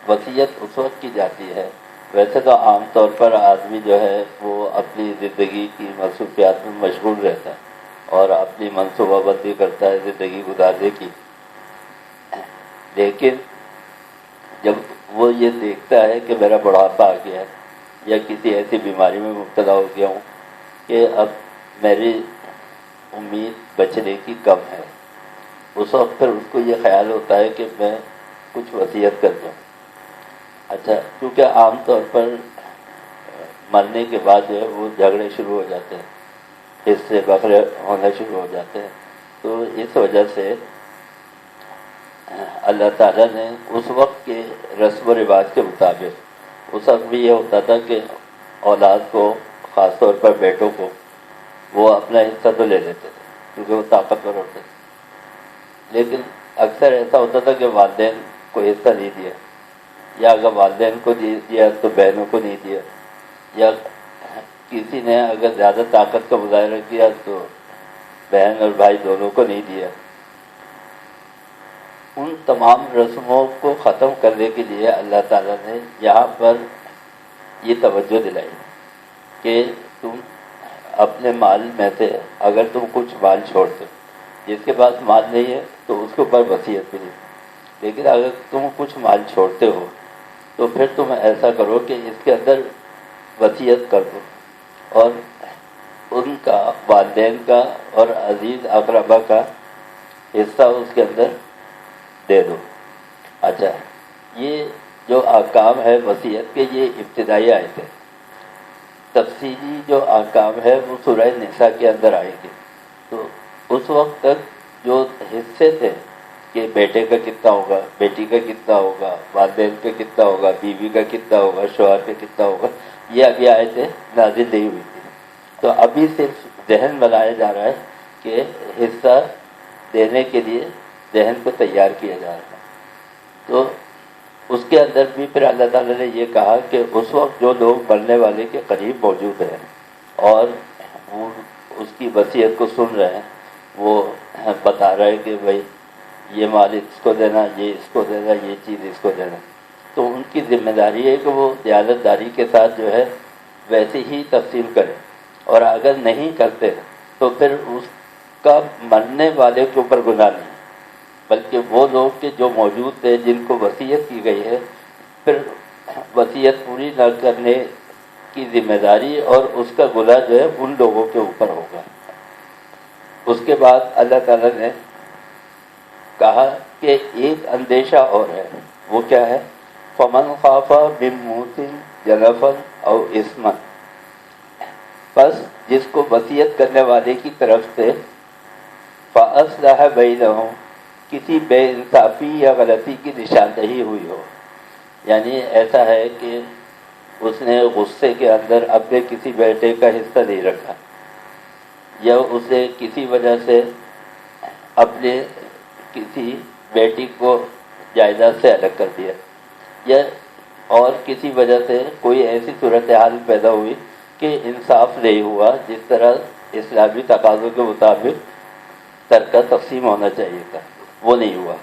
وصیت اس وقت کی جاتی ہے، ویسے تو عام طور پر آدمی جو ہے وہ اپنی زندگی کی مصروفیات میں مشغول رہتا ہے اور اپنی منصوبہ بندی کرتا ہے زندگی گزارنے کی، لیکن جب وہ یہ دیکھتا ہے کہ میرا بڑھاپا آ گیا ہے یا کسی ایسی بیماری میں مبتلا ہو گیا ہوں کہ اب میری امید بچنے کی کم ہے، اس وقت پھر اس کو یہ خیال ہوتا ہے کہ میں کچھ وصیت کر دوں۔ اچھا، کیونکہ عام طور پر مرنے کے بعد جو ہے وہ جھگڑے شروع ہو جاتے ہیں، حصے بکھرے ہونا شروع ہو جاتے ہیں، تو اس وجہ سے اللہ تعالیٰ نے اس وقت کے رسم و رواج کے مطابق، اس وقت بھی یہ ہوتا تھا کہ اولاد کو، خاص طور پر بیٹوں کو، وہ اپنا حصہ تو لے لیتے تھے کیونکہ وہ طاقتور ہوتے تھے، لیکن اکثر ایسا ہوتا تھا کہ والدین کو حصہ نہیں دیا، یا اگر والدین کو دیا تو بہنوں کو نہیں دیا، یا کسی نے اگر زیادہ طاقت کا مظاہرہ کیا تو بہن اور بھائی دونوں کو نہیں دیا۔ ان تمام رسموں کو ختم کرنے کے لیے اللہ تعالیٰ نے یہاں پر یہ توجہ دلائی کہ تم اپنے مال میں سے اگر تم کچھ مال چھوڑتے، جس کے پاس مال نہیں ہے تو اس کے اوپر وصیت بھی نہیں، لیکن اگر تم کچھ مال چھوڑتے ہو تو پھر تم ایسا کرو کہ اس کے اندر وصیت کر دو اور ان کا، والدین کا اور عزیز اقربا کا حصہ اس کے اندر دے دو۔ اچھا، یہ جو احکام ہے وصیت کے، یہ ابتدائی آیت ہے۔ تفصیلی جو احکام ہے وہ سورہ نساء کے اندر آئے گی۔ تو اس وقت تک جو حصے تھے کہ بیٹے کا کتنا ہوگا، بیٹی کا کتنا ہوگا، والدین کا کتنا ہوگا، بیوی کا کتنا ہوگا، شوہر کا کتنا ہوگا، یہ ابھی آیتیں نازل نہیں ہوئی تھی۔ تو ابھی صرف ذہن بنایا جا رہا ہے کہ حصہ دینے کے لیے ذہن کو تیار کیا جا رہا ہے۔ تو اس کے اندر بھی پھر اللہ تعالیٰ نے یہ کہا کہ اس وقت جو لوگ مرنے والے کے قریب موجود ہیں اور وہ اس کی وصیت کو سن رہے ہیں، وہ بتا رہے ہیں کہ بھائی یہ مال اس کو دینا، یہ اس کو دینا، یہ چیز اس کو دینا، تو ان کی ذمہ داری ہے کہ وہ دیانت داری کے ساتھ جو ہے ویسے ہی تقسیم کریں، اور اگر نہیں کرتے تو پھر اس کا مرنے والے کے اوپر گناہ نہیں، بلکہ وہ لوگ کہ جو موجود تھے جن کو وصیت کی گئی ہے، پھر وصیت پوری نہ کرنے کی ذمہ داری اور اس کا گناہ جو ہے ان لوگوں کے اوپر ہوگا۔ اس کے بعد اللہ تعالیٰ نے کہا کہ ایک اندیشہ اور ہے، وہ کیا ہے؟ فمن خاف من موص جنفا او اثما، بس جس کو وصیت کرنے والے کی طرف سے فاصلح بینہم، کسی بے انصافی یا غلطی کی نشاندہی ہوئی ہو، یعنی ایسا ہے کہ اس نے غصے کے اندر اپنے کسی بیٹے کا حصہ نہیں رکھا، یا اسے کسی وجہ سے اپنے کسی بیٹی کو جائیداد سے الگ کر دیا، یا اور کسی وجہ سے کوئی ایسی صورتحال پیدا ہوئی کہ انصاف نہیں ہوا جس طرح اسلامی تقاضوں کے مطابق ترکہ تقسیم ہونا چاہیے تھا، وہ نہیں ہوا،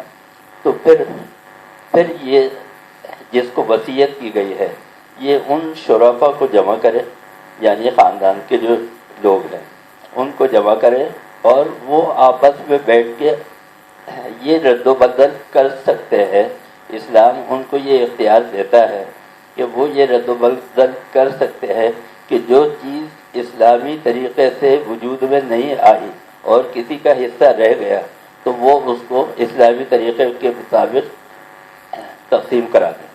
تو پھر یہ جس کو وصیت کی گئی ہے یہ ان شرفا کو جمع کرے، یعنی خاندان کے جو لوگ ہیں ان کو جمع کرے، اور وہ آپس میں بیٹھ کے یہ رد و بدل کر سکتے ہیں۔ اسلام ان کو یہ اختیار دیتا ہے کہ وہ یہ رد و بدل کر سکتے ہیں کہ جو چیز اسلامی طریقے سے وجود میں نہیں آئی اور کسی کا حصہ رہ گیا تو وہ اس کو اسلامی طریقے کے مطابق تقسیم کرا دیں۔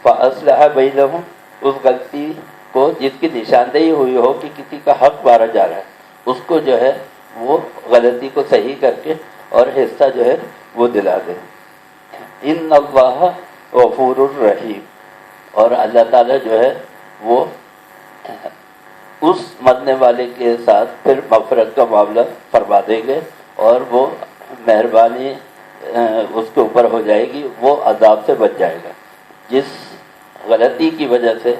فاصلح بینہم، اس غلطی کو جس کی نشاندہی ہوئی ہو کہ کسی کا حق مارا جا رہا ہے، اس کو جو ہے وہ غلطی کو صحیح کر کے اور حصہ جو ہے وہ دلا دیں۔ ان اللہ غفور الرحیم، اور اللہ تعالیٰ جو ہے وہ اس مرنے والے کے ساتھ پھر مغفرت کا معاملہ فرما دیں گے، اور وہ مہربانی اس کے اوپر ہو جائے گی، وہ عذاب سے بچ جائے گا۔ جس غلطی کی وجہ سے،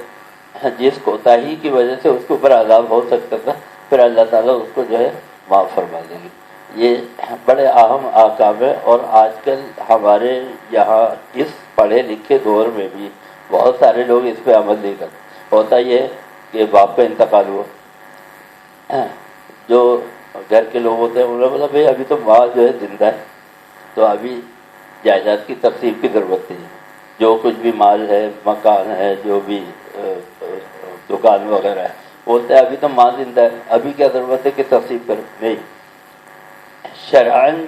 جس کوتاہی کی وجہ سے اس کے اوپر عذاب ہو سکتا تھا، پھر اللہ تعالیٰ اس کو جو ہے معاف فرما دیں گے۔ یہ بڑے اہم احکام ہے، اور آج کل ہمارے یہاں اس پڑھے لکھے دور میں بھی بہت سارے لوگ اس پہ عمل نہیں کرتے۔ ہوتا یہ کہ باپ کا انتقال ہوا، جو گھر کے لوگ ہوتے ہیں انہوں نے بولا بھائی ابھی تو ماں جو ہے زندہ ہے، تو ابھی جائیداد کی تقسیم کی ضرورت نہیں ہے، جو کچھ بھی مال ہے، مکان ہے، جو بھی دکان وغیرہ ہے، بولتے ہیں ابھی تو ماں زندہ ہے، ابھی کیا ضرورت ہے کہ تقسیم کرو؟ نہیں، شرعاً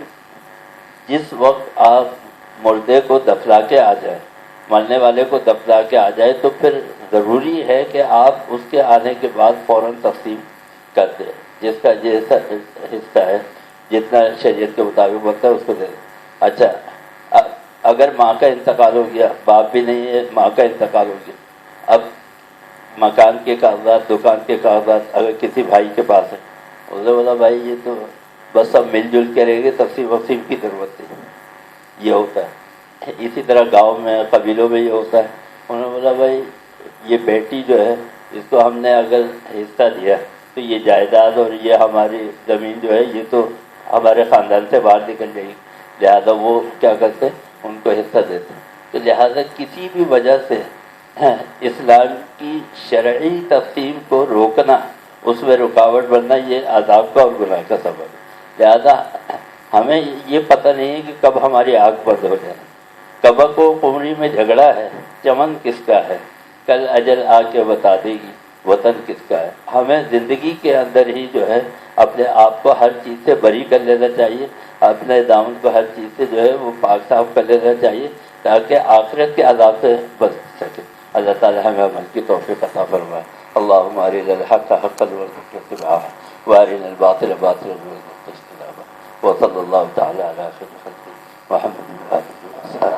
جس وقت آپ مردے کو دفنا کے آ جائے، مرنے والے کو دفنا کے آ جائے، تو پھر ضروری ہے کہ آپ اس کے آنے کے بعد فوراً تقسیم کر دیں، جس کا جیسا حصہ ہے جتنا شریعت کے مطابق بنتا ہے اس کو دے دیں۔ اچھا، اگر ماں کا انتقال ہو گیا، باپ بھی نہیں ہے، ماں کا انتقال ہو گیا، اب مکان کے کاغذات، دکان کے کاغذات اگر کسی بھائی کے پاس ہے، اس نے بولا بھائی یہ تو بس سب مل جل کے رہیں گے، تقسیم وقسیم کی ضرورت نہیں، یہ ہوتا ہے۔ اسی طرح گاؤں میں، قبیلوں میں یہ ہوتا ہے، انہوں نے بولا بھائی یہ بیٹی جو ہے اس کو ہم نے اگر حصہ دیا تو یہ جائیداد اور یہ ہماری زمین جو ہے یہ تو ہمارے خاندان سے باہر نکل جائے گی، لہذا وہ کیا کرتے ان کو حصہ دیتے۔ تو لہذا کسی بھی وجہ سے اسلام کی شرعی تقسیم کو روکنا، اس میں رکاوٹ بننا، یہ عذاب کا اور گناہ کا سبب ہے۔ لہذا ہمیں یہ پتہ نہیں ہے کہ کب ہماری آنکھ بند ہو جائے۔ کبک و قمری میں جھگڑا ہے، چمن کس کا ہے، کل اجل آ کے بتا دے گی وطن کس کا ہے۔ ہمیں زندگی کے اندر ہی جو ہے اپنے آپ کو ہر چیز سے بری کر لینا چاہیے، اپنے دامن کو ہر چیز سے جو ہے وہ پاک صاف کر لینا چاہیے، تاکہ آخرت کے عذاب سے بچ سکے۔ اللہ تعالی ہمیں عمل کی توفیق عطا فرمائے۔ اللہم ارنا الحق حقا وارزقنا اتباعہ وارنا الباطل باطلا وارزقنا اجتنابہ، وصلی اللہ تعالی علی خیر خلقہ محمد وآلہ وصحبہ۔